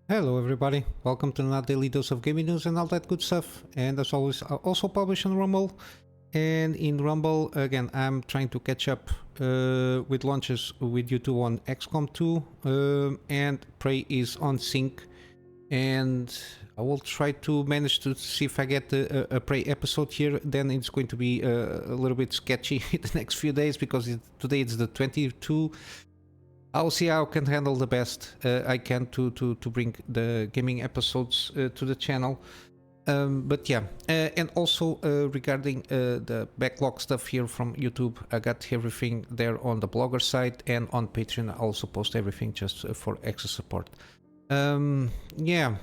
Hello everybody, welcome to another daily dose of gaming news and all that good stuff. And as always, I also publish on Rumble. And in Rumble, again, I'm trying to catch up with launches with YouTube on XCOM 2 and Prey is on sync. And I will try to manage to see if I get a Prey episode here. Then it's going to be a little bit sketchy the next few days because today it's the 22. I'll see how I can handle the best I can to bring the gaming episodes to the channel. But yeah, and also regarding the backlog stuff here from YouTube, I got everything there on the blogger site, and on Patreon I also post everything just for extra support. Yeah,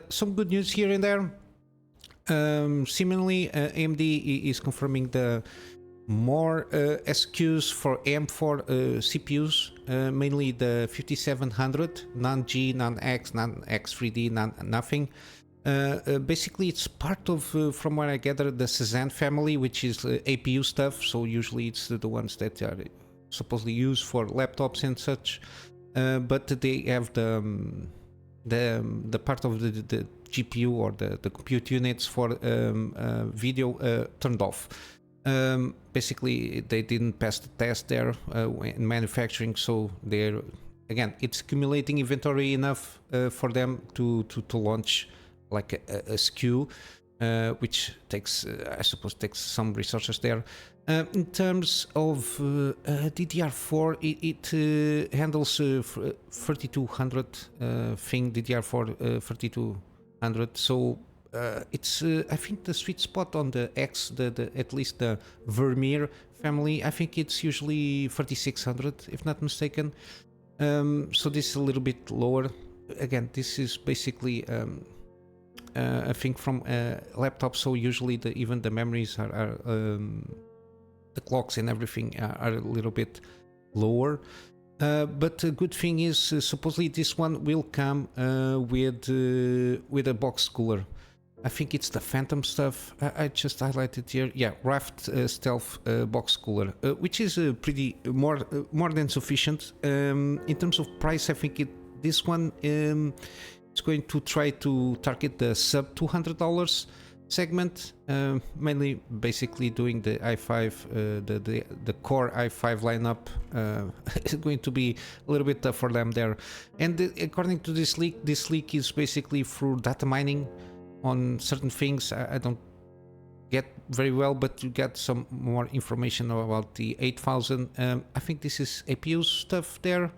some good news here and there. Seemingly AMD is confirming the more SKUs for AM4 CPUs, mainly the 5700, non-G, non-X, non-X 3D, nothing. Basically, it's part of, from what I gather, the Ryzen family, which is APU stuff. So usually it's the ones that are supposedly used for laptops and such. But they have the part of the GPU or the compute units for video turned off. Basically they didn't pass the test there in manufacturing, so they're, again, it's accumulating inventory enough for them to launch like a SKU, which takes I suppose takes some resources there. In terms of DDR4, it handles 3200 thing, DDR4 3200, so it's I think the sweet spot on the X, at least the Vermeer family, I think it's usually 3600 if not mistaken. So this is a little bit lower. Again, this is basically I think from laptops, so usually even the memories are the clocks and everything are a little bit lower. But the good thing is supposedly this one will come with a box cooler. I think it's the Phantom stuff. I just highlighted here. Yeah, Raft Stealth box cooler, which is pretty more than sufficient. In terms of price, I think this one is going to try to target the sub $200 segment, mainly basically doing the i5, the core i5 lineup. It's going to be a little bit tough for them there. And according to this leak is basically through data mining on certain things. I don't get very well, but you get some more information about the 8000. I think this is APU stuff there,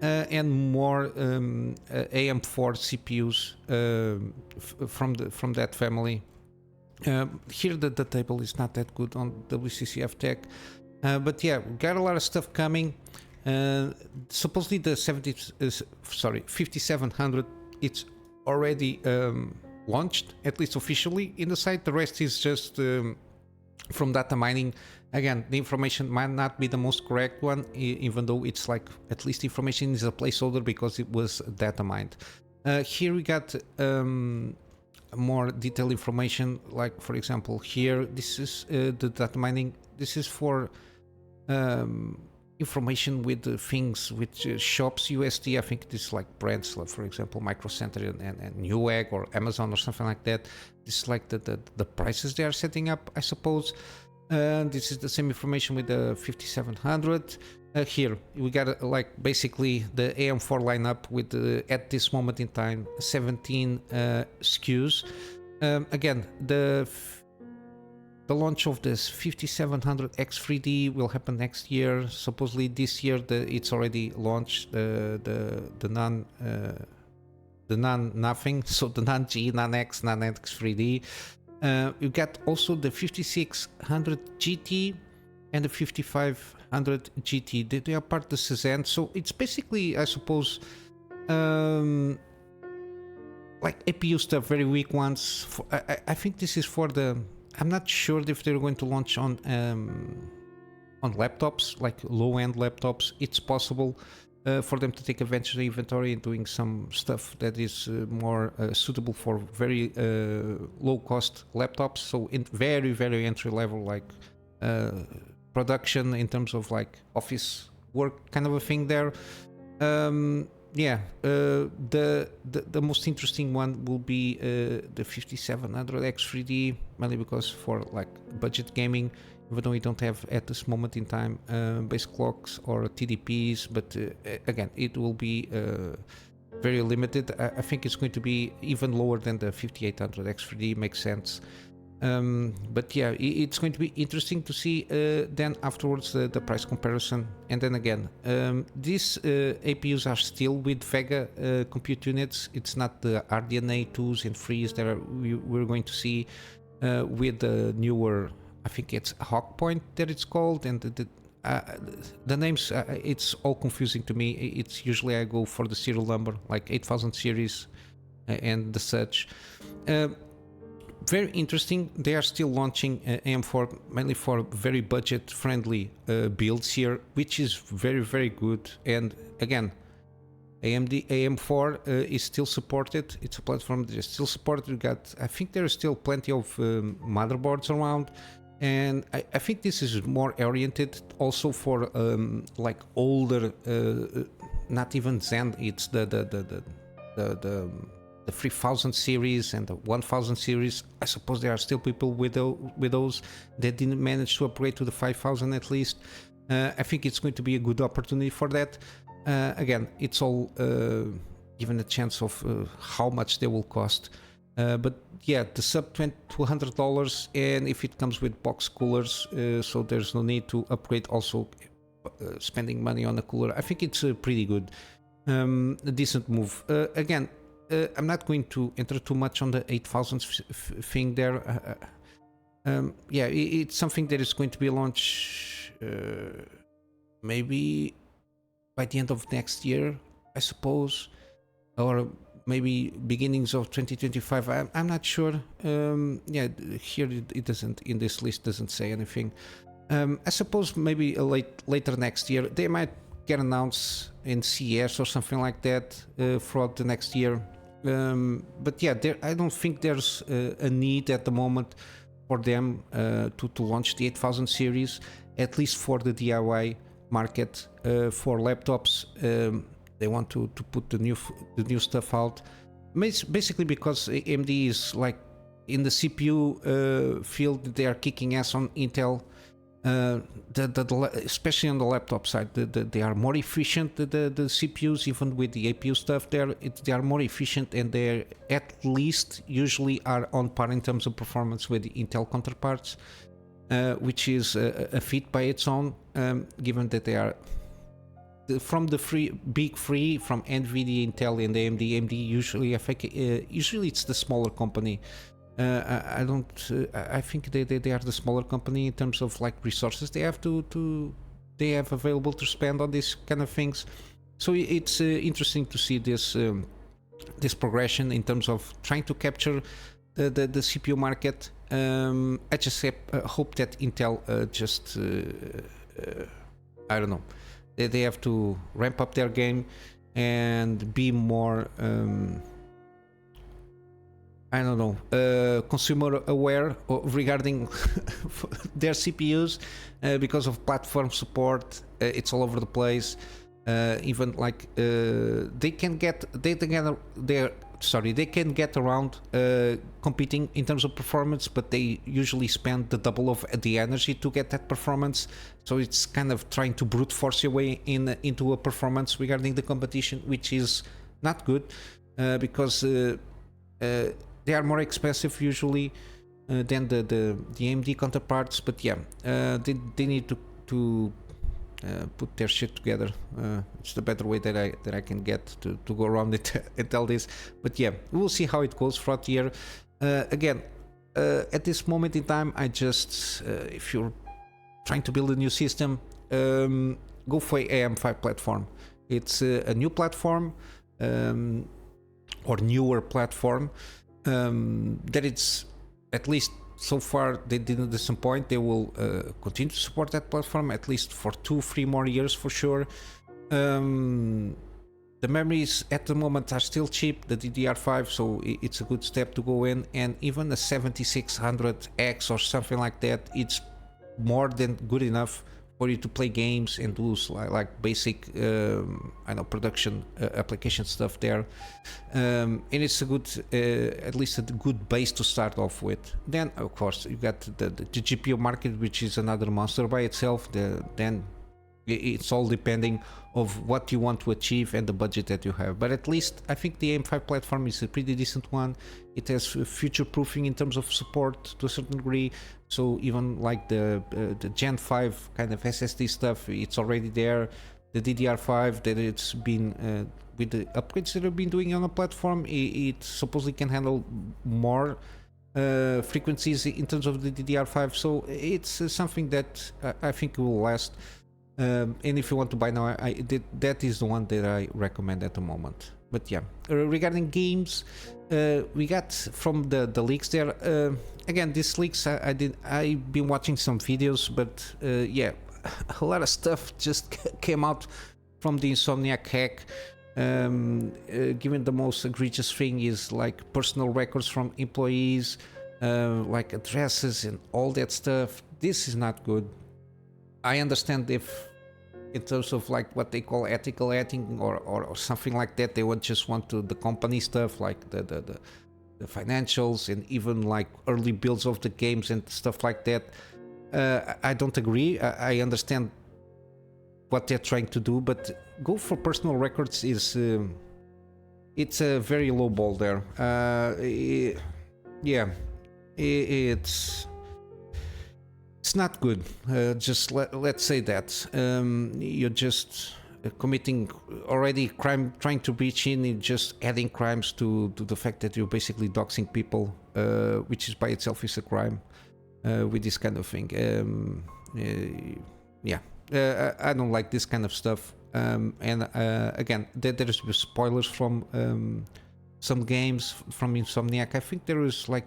and more AM4 CPUs from that family. Here the table is not that good on WCCF Tech, but yeah, got a lot of stuff coming. Supposedly the 5700, it's already launched, at least officially in the site. The rest is just from data mining. Again, the information might not be the most correct one, even though it's like, at least information is a placeholder because it was data mined. Here we got more detailed information, like for example here, this is the data mining. This is for information with things which shops USD. I think this is like brands, like for example Micro Center and Newegg or Amazon or something like that. This is like the prices they are setting up, I suppose. This is the same information with the 5700. Here we got like basically the AM4 lineup with at this moment in time 17 SKUs. Again, the launch of this 5700X 3D will happen next year. Supposedly this year it's already launched the nothing, so the non-G, non-X, non-X 3D. You got also the 5600 GT and the 5500 GT. They are part of the Ryzen, so it's basically, I suppose, like APU stuff, very weak ones. I think this is for the, I'm not sure if they're going to launch on laptops, like low-end laptops. It's possible for them to take advantage of the inventory and doing some stuff that is more suitable for very low-cost laptops. So in very, very entry level, like production, in terms of like office work kind of a thing there. Yeah, the most interesting one will be the 5700X 3D, mainly because for like budget gaming, even though we don't have at this moment in time base clocks or TDPs, but again, it will be very limited. I think it's going to be even lower than the 5800X 3D, makes sense. But yeah, it's going to be interesting to see then afterwards the price comparison. And then again, these APUs are still with Vega compute units. It's not the RDNA 2s and 3s that we're going to see with the newer, I think it's Hawk Point that it's called, and the names, it's all confusing to me. It's usually I go for the serial number, like 8000 series and the such. Very interesting. They are still launching AM4 mainly for very budget friendly builds here, which is very good. And again, AMD AM4 is still supported. It's a platform that is still supported. We got, I think there is still plenty of motherboards around, and I think this is more oriented also for like older, not even Zen. It's the 3000 series and the 1000 series. I suppose there are still people with those that didn't manage to upgrade to the 5000 at least. I think it's going to be a good opportunity for that. Again, it's all given a chance of how much they will cost. But yeah, the sub $200, and if it comes with box coolers, so there's no need to upgrade also spending money on a cooler. I think it's pretty good, a decent move. Again, I'm not going to enter too much on the 8000 thing there. Yeah, it's something that is going to be launched maybe by the end of next year, I suppose, or maybe beginnings of 2025. I'm not sure. Yeah, here it doesn't, in this list doesn't say anything. I suppose maybe later next year they might get announced in CS or something like that throughout the next year. But yeah, I don't think there's a need at the moment for them to launch the 8000 series, at least for the DIY market. For laptops, they want to put the new stuff out, basically because AMD is like in the CPU field. They are kicking ass on Intel. Especially on the laptop side, they are more efficient. The CPUs, even with the APU stuff, they are more efficient, and they at least usually are on par in terms of performance with the Intel counterparts, which is a feat by its own, given that they are from the big three, from NVIDIA, Intel, and AMD. AMD usually, I think, usually it's the smaller company. I think they are the smaller company in terms of like resources they have they have available to spend on these kind of things. So it's interesting to see this progression in terms of trying to capture the CPU market. I just hope that Intel I don't know, they have to ramp up their game and be more I don't know, consumer aware regarding their CPUs, because of platform support. It's all over the place. Even like they can get around competing in terms of performance, but they usually spend the double of the energy to get that performance. So it's kind of trying to brute force your way into a performance regarding the competition, which is not good, because they are more expensive usually than the AMD counterparts. But yeah, they need to put their shit together. It's the better way that I can get to go around it and tell this. But yeah, we'll see how it goes throughout the year. Again, at this moment in time, I just if you're trying to build a new system, go for AM5 platform. It's a new platform, or newer platform, that it's, at least so far, they didn't disappoint. They will continue to support that platform at least for 2-3 more years for sure. The memories at the moment are still cheap, the DDR5, so it's a good step to go in. And even a 7600X or something like that, it's more than good enough for you to play games and do like basic I know production application stuff there, and it's a good at least a good base to start off with. Then of course you got the GPU market, which is another monster by itself. Then it's all depending of what you want to achieve and the budget that you have, but at least I think the AM5 platform is a pretty decent one. It has future proofing in terms of support to a certain degree, so even like the Gen 5 kind of SSD stuff, it's already there. The DDR5 that it's been with the upgrades that have been doing on the platform, it supposedly can handle more frequencies in terms of the DDR5, so it's something that I think will last. And if you want to buy now, that is the one that I recommend at the moment. But yeah, regarding games, we got from the leaks there. Again, these leaks I've been watching some videos, but yeah, a lot of stuff just came out from the Insomniac hack. Given the most egregious thing is like personal records from employees, like addresses and all that stuff. This is not good. I understand if in terms of like what they call ethical hacking or something like that, they would just want to the company stuff like the financials and even like early builds of the games and stuff like that. I don't agree. I understand what they're trying to do, but go for personal records is it's a very low ball there. Yeah, it's not good. Just let's say that you're just committing already crime, trying to breach in, and just adding crimes to the fact that you're basically doxing people, which is by itself is a crime with this kind of thing. Yeah, I don't like this kind of stuff. And again, there's spoilers from some games from Insomniac. I think there is like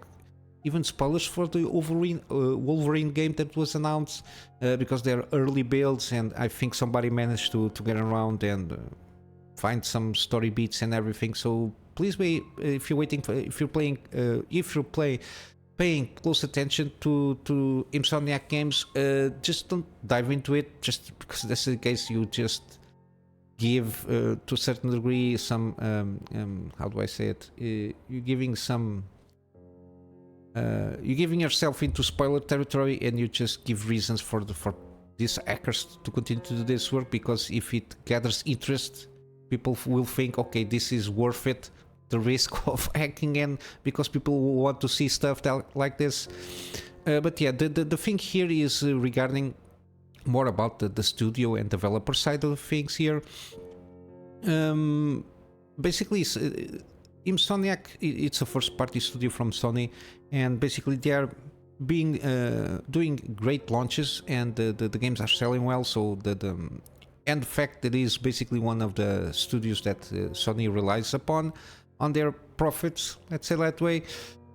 even spoilers for the Wolverine game that was announced, because they're early builds, and I think somebody managed to get around and find some story beats and everything. So please wait if you're waiting for, if you're paying close attention to Insomniac games. Just don't dive into it just because that's the case. You just give to a certain degree some how do I say it? You're giving some. You're giving yourself into spoiler territory, and you just give reasons for these hackers to continue to do this work, because if it gathers interest, people will think, okay, this is worth it, the risk of hacking, and because people will want to see stuff like this. But yeah, the thing here is regarding more about the studio and developer side of things here. Basically, Insomniac, it's a first-party studio from Sony, and basically they are doing great launches, and the games are selling well. So and the fact that it is basically one of the studios that Sony relies upon on their profits, let's say that way.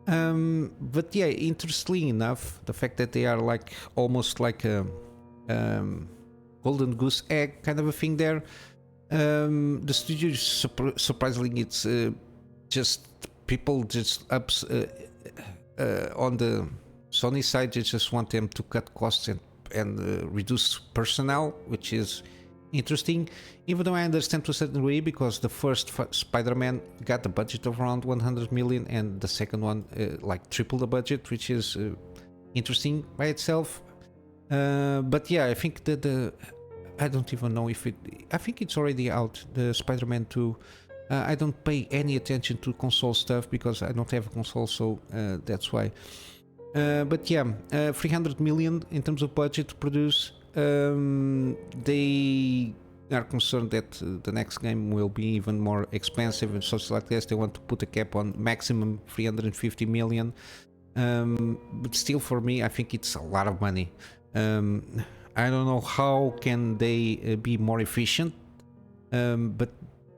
But yeah, interestingly enough, the fact that they are like almost like a golden goose egg kind of a thing there. The studio is surprisingly, it's just people just ups on the Sony side. They just want them to cut costs and reduce personnel, which is interesting. Even though I understand to a certain degree, because the first Spider-Man got a budget of around 100 million, and the second one like triple the budget, which is interesting by itself. But yeah, I think that I don't even know if I think it's already out, the Spider-Man 2. I don't pay any attention to console stuff because I don't have a console, so that's why. But yeah, 300 million in terms of budget to produce. They are concerned that the next game will be even more expensive and such like this. They want to put a cap on maximum 350 million. But still, for me, I think it's a lot of money. I don't know how can they be more efficient, but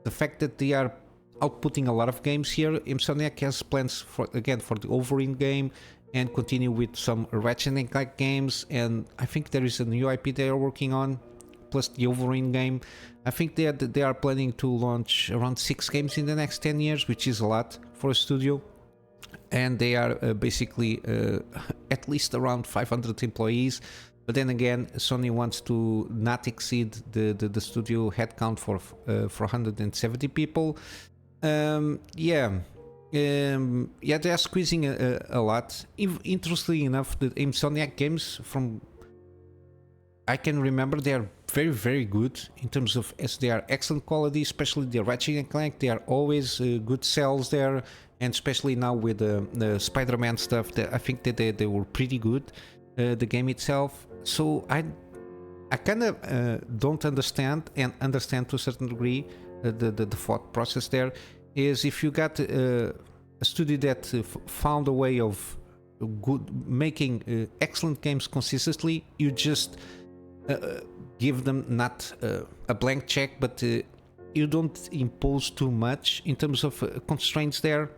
the fact that they are outputting a lot of games here, Insomniac has plans for the Wolverine game, and continue with some Ratchet & Clank games, and I think there is a new IP they are working on, plus the Wolverine game. I think they are planning to launch around 6 games in the next 10 years, which is a lot for a studio. And they are basically at least around 500 employees. But then again, Sony wants to not exceed the studio headcount for 170 people. Yeah, they are squeezing a lot. Interestingly enough, the Insomniac games, from I can remember, they are very, very good in terms of, as they are excellent quality, especially the Ratchet and Clank. They are always good sales there, and especially now with the Spider-Man stuff, I think that they were pretty good, the game itself. So I kind of don't understand, and understand to a certain degree the thought process there is, if you got a studio that found a way of making excellent games consistently, you just give them not a blank check, but you don't impose too much in terms of constraints there.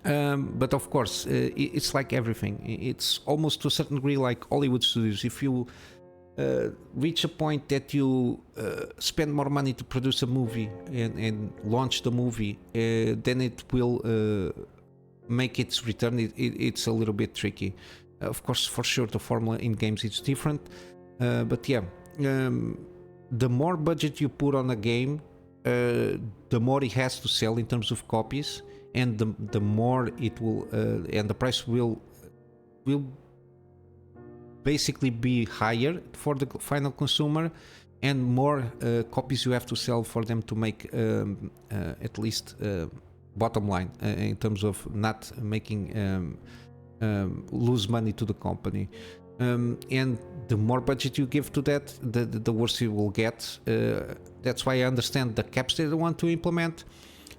But of course, it's like everything. It's almost to a certain degree like Hollywood studios. If you reach a point that you spend more money to produce a movie and launch the movie, then it will make its return. It's a little bit tricky. Of course, for sure, the formula in games is different. But yeah, the more budget you put on a game, the more it has to sell in terms of copies, and the more it will, and the price will basically be higher for the final consumer, and more copies you have to sell for them to make at least bottom line in terms of not making lose money to the company. And the more budget you give to that, the worse you will get. That's why I understand the caps they want to implement.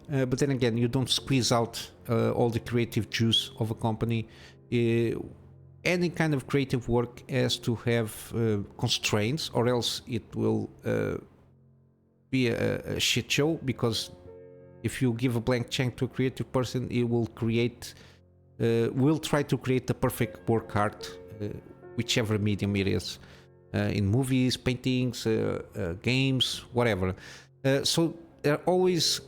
But then again, you don't squeeze out all the creative juice of a company. Any kind of creative work has to have constraints, or else it will be a shit show. Because if you give a blank check to a creative person, it will try to create the perfect work art, whichever medium it is, in movies, paintings, games, whatever. So there are always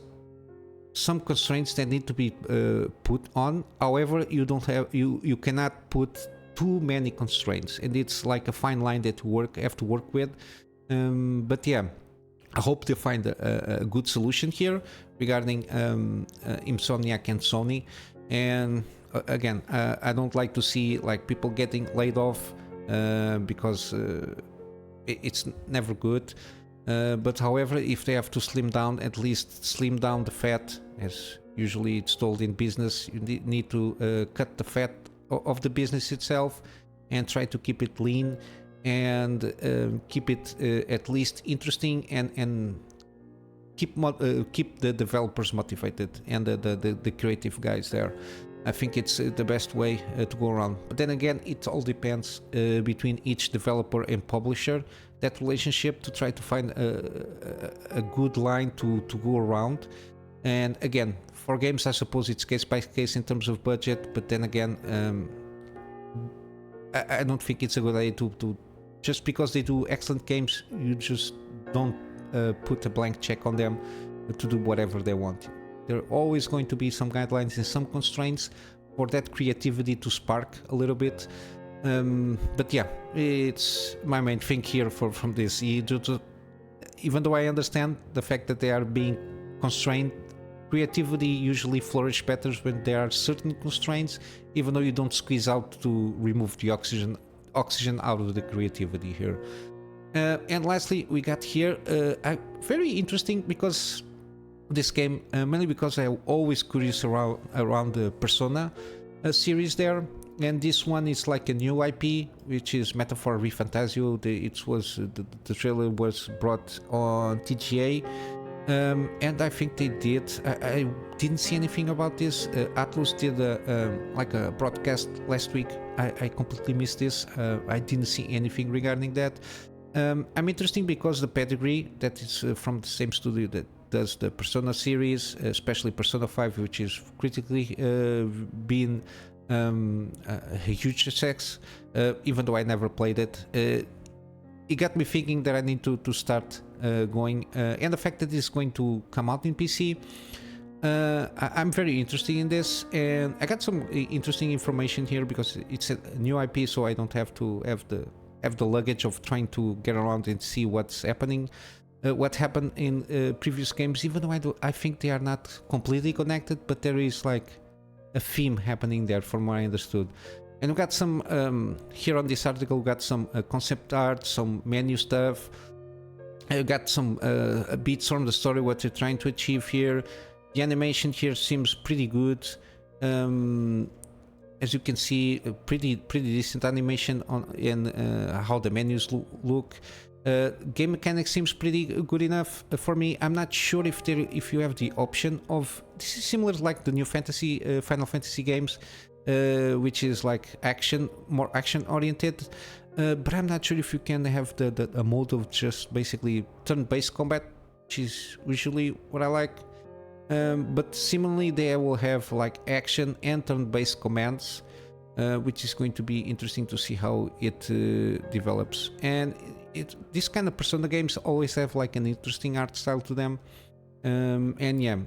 some constraints that need to be put on. However, you cannot put too many constraints, and it's like a fine line that you have to work with. But yeah, I hope they find a good solution here regarding Insomniac and Sony. And again, I don't like to see like people getting laid off, because it's never good. But however, if they have to slim down, at least slim down the fat, as usually it's told in business. You need to cut the fat of the business itself and try to keep it lean, and keep it at least interesting, and keep the developers motivated, and the creative guys there. I think it's the best way to go around. But then again, it all depends between each developer and publisher, that relationship, to try to find a good line to go around. And again, for games, I suppose it's case by case in terms of budget. But then again, I don't think it's a good idea to just because they do excellent games, you just don't put a blank check on them to do whatever they want. There are always going to be some guidelines and some constraints for that creativity to spark a little bit. But yeah, it's my main thing here from this. Even though I understand the fact that they are being constrained, creativity usually flourishes better when there are certain constraints, even though you don't squeeze out to remove the oxygen out of the creativity here. And lastly, we got here very interesting, because this game, mainly because I'm always curious around the Persona series there, and this one is like a new IP, which is Metaphor ReFantazio. The trailer was brought on TGA, and I think they did. I didn't see anything about this. Atlus did a broadcast last week. I completely missed this. I didn't see anything regarding that. I'm interested because the pedigree that is from the same studio that does the Persona series, especially Persona 5, which is critically been a huge success, even though I never played it. It got me thinking that I need to start going, and the fact that it's going to come out in PC, I'm very interested in this, and I got some interesting information here because it's a new IP, so I don't have to have the have the luggage of trying to get around and see what's happening, what happened in previous games. Even though I think they are not completely connected, but there is like a theme happening there, from what I understood. And we got some here on this article. We got some concept art, some menu stuff. I got some beats from the story, what you're trying to achieve here. The animation here seems pretty good. As you can see, a pretty decent animation on in how the menus look. Game mechanics seems pretty good enough for me. I'm not sure if you have the option of, this is similar like the new fantasy Final Fantasy games, which is like more action oriented. But I'm not sure if you can have a mode of just basically turn-based combat, which is usually what I like. But similarly, they will have like action and turn-based commands, which is going to be interesting to see how it develops. And this kind of Persona games always have like an interesting art style to them. And yeah,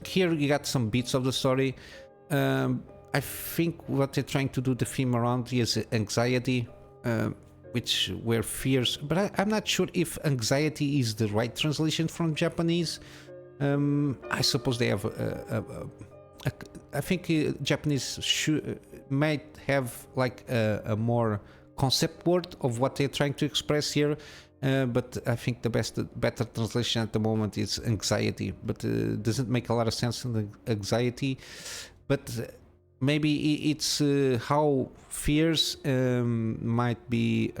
here you got some bits of the story. I think what they're trying to do the theme around is anxiety, which were fears, but I'm not sure if anxiety is the right translation from Japanese. I suppose they have I think Japanese might have like a more concept word of what they're trying to express here, but I think the better translation at the moment is anxiety, but doesn't make a lot of sense in the anxiety. But maybe it's how fears might be,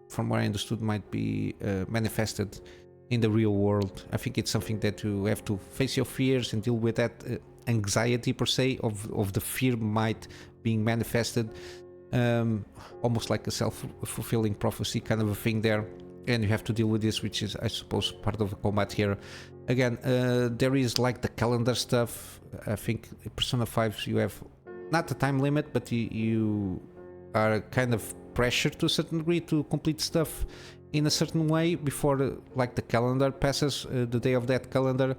from what I understood, might be manifested in the real world. I think it's something that you have to face your fears and deal with that anxiety per se of the fear might being manifested, almost like a self-fulfilling prophecy kind of a thing there. And you have to deal with this, which is, I suppose, part of the combat here. Again, there is like the calendar stuff. I think in Persona 5 you have not a time limit, but you are kind of pressured to a certain degree to complete stuff in a certain way before like the calendar passes, the day of that calendar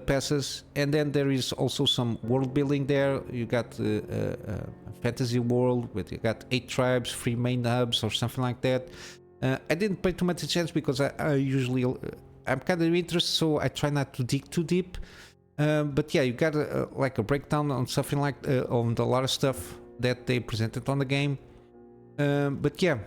passes. And then there is also some world building there. You got a fantasy world with, you got 8 tribes, 3 main hubs or something like that. I didn't pay too much attention because I usually I'm kind of interested, so I try not to dig too deep. But yeah, you got like a breakdown on something like on a lot of stuff that they presented on the game. But yeah,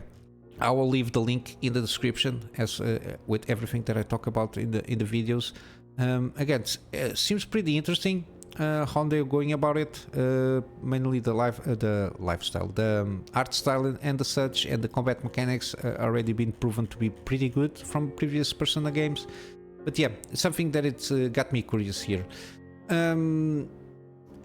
I will leave the link in the description as with everything that I talk about in the videos. Again, it seems pretty interesting how they're going about it. Mainly the lifestyle, the art style and the such, and the combat mechanics already been proven to be pretty good from previous Persona games. But yeah, it's something that it's got me curious here.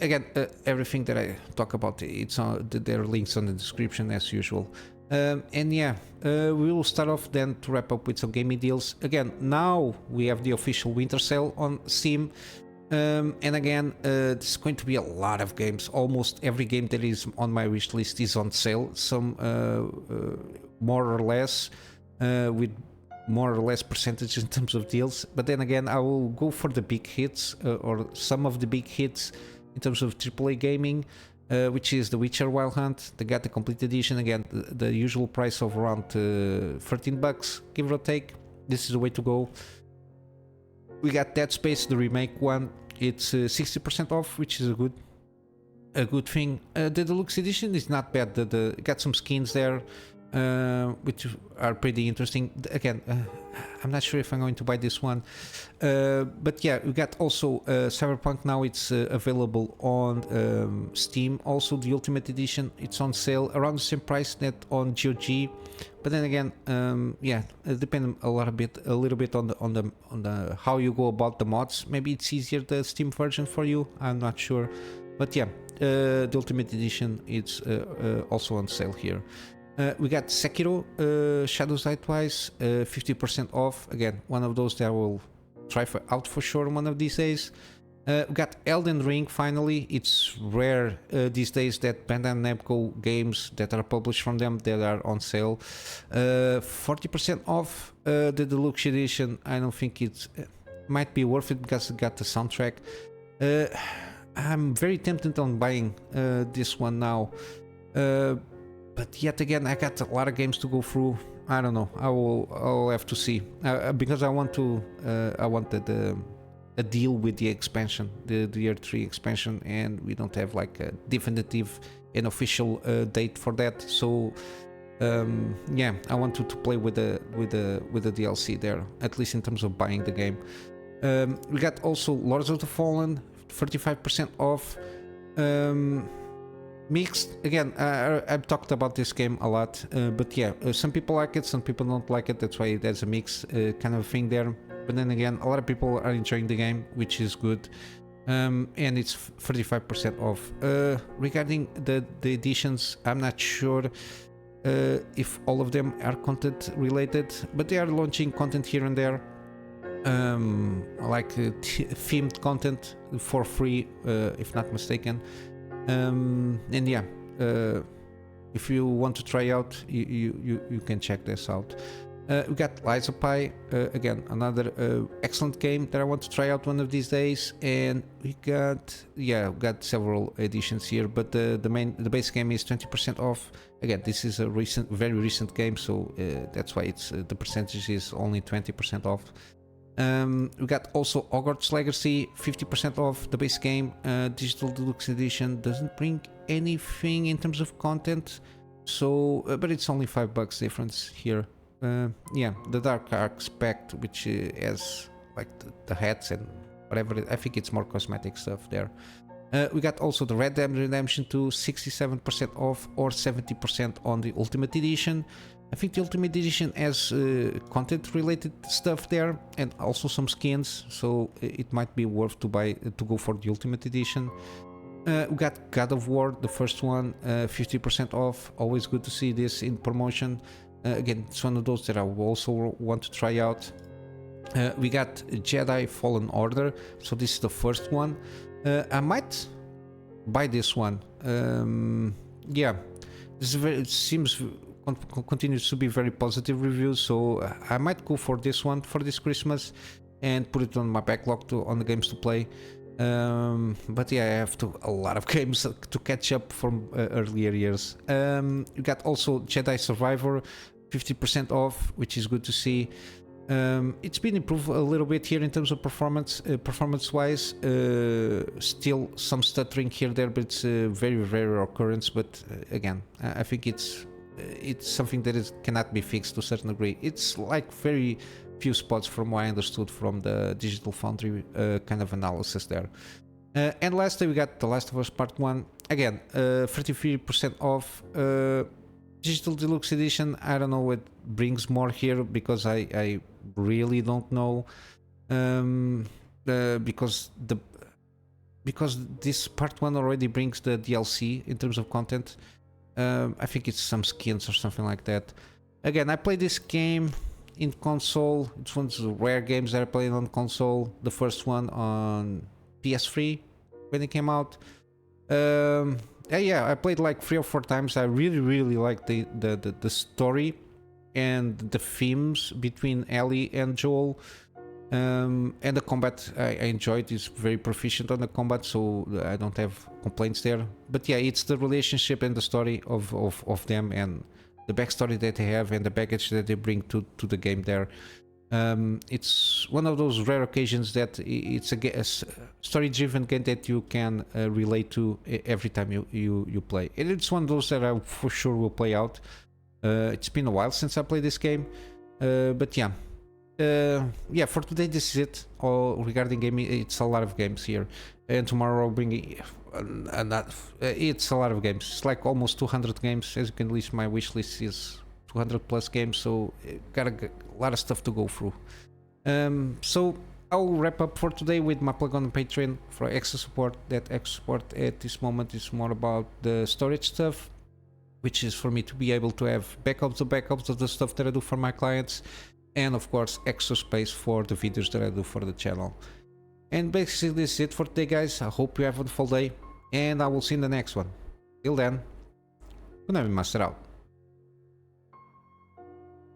Again, everything that I talk about, it's on there are links on the description as usual. And yeah, we will start off then to wrap up with some gaming deals. Again, now we have the official winter sale on Steam. And again, there's going to be a lot of games. Almost every game that is on my wish list is on sale. Some more or less, with more or less percentages in terms of deals. But then again, I will go for the big hits, or some of the big hits in terms of AAA gaming, which is The Witcher Wild Hunt. They got the complete edition. Again, the usual price of around $13, give or take. This is the way to go. We got Dead Space, the remake one. It's 60% off, which is a good thing. The deluxe edition is not bad. Got some skins there, which are pretty interesting. Again, I'm not sure if I'm going to buy this one, but yeah, we got also Cyberpunk now. It's available on Steam. Also, the Ultimate Edition, it's on sale around the same price that on GOG. But then again, yeah, it depends a little bit on the how you go about the mods. Maybe it's easier the Steam version for you. I'm not sure, but yeah, the Ultimate Edition it's also on sale here. We got Sekiro, Shadows Die Twice, 50% off. Again, one of those that I will try out for sure one of these days. We got Elden Ring finally. It's rare these days that Bandai Namco games that are published from them that are on sale. 40% off. The deluxe edition, I don't think it might be worth it because it got the soundtrack. I'm very tempted on buying this one now. But yet again, I got a lot of games to go through. I don't know. I'll have to see because I want a deal with the expansion, the year 3 expansion, and we don't have like a definitive and official date for that. So yeah, I want to play with the DLC there, at least in terms of buying the game. We got also Lords of the Fallen, 35% off. Mixed again. I've talked about this game a lot, but yeah, some people like it, some people don't like it. That's why there's a mix kind of thing there. But then again, a lot of people are enjoying the game, which is good. And it's 35% off. Regarding the editions, I'm not sure if all of them are content related, but they are launching content here and there, like themed content for free, if not mistaken. And yeah, if you want to try out, you can check this out. We got Lies of Pi, again another excellent game that I want to try out one of these days. And we got several editions here, but the base game is 20% off. Again, this is a very recent game, so that's why it's the percentage is only 20% off. We got also Hogwarts Legacy, 50% off the base game. Digital Deluxe Edition doesn't bring anything in terms of content, so but it's only $5 difference here. Yeah, the Dark Arcs Pact, which has like the hats and whatever. I think it's more cosmetic stuff there. We got also the Red Dead Redemption 2, 67% off or 70% on the Ultimate Edition. I think the Ultimate Edition has content related stuff there and also some skins, so it might be worth to go for the Ultimate Edition. We got God of War, the first one, 50% off. Always good to see this in promotion. Again, it's one of those that I also want to try out. We got Jedi Fallen Order, so this is the first one. I might buy this one. Yeah, this is it seems continues to be very positive reviews, so I might go for this one for this Christmas and put it on my backlog on the games to play. But yeah, I have a lot of games to catch up from earlier years. You got also Jedi Survivor, 50% off, which is good to see. It's been improved a little bit here in terms of performance wise. Still some stuttering here there, but it's very rare occurrence. But again, I think it's something that cannot be fixed to a certain degree. It's like very few spots from what I understood from the Digital Foundry kind of analysis there. And lastly, we got The Last of Us Part 1. Again, 33% off. Digital Deluxe Edition, I don't know what brings more here, because I really don't know. Because this Part 1 already brings the DLC in terms of content. I think it's some skins or something like that. Again, I played this game in console. It's one of the rare games that I played on console. The first one on PS3 when it came out. Yeah, I played like 3 or 4 times. I really liked the story and the themes between Ellie and Joel. And the combat I enjoyed. Is very proficient on the combat, so I don't have complaints there. But yeah, it's the relationship and the story of them, and the backstory that they have and the baggage that they bring to the game there. It's one of those rare occasions that it's a story-driven game that you can relate to every time you play. And it's one of those that I for sure will play out. It's been a while since I played this game, but yeah. Yeah, for today this is it all regarding gaming. It's a lot of games here, and tomorrow I'll bring it's a lot of games. It's like almost 200 games. As you can list, my wish list is 200 plus games, so got a lot of stuff to go through. So I'll wrap up for today with my plug on Patreon for extra support. That extra support at this moment is more about the storage stuff, which is for me to be able to have backups of the stuff that I do for my clients. And of course, extra space for the videos that I do for the channel. And basically this is it for today, guys. I hope you have a wonderful day, and I will see you in the next one. Till then, Kunamy Master out.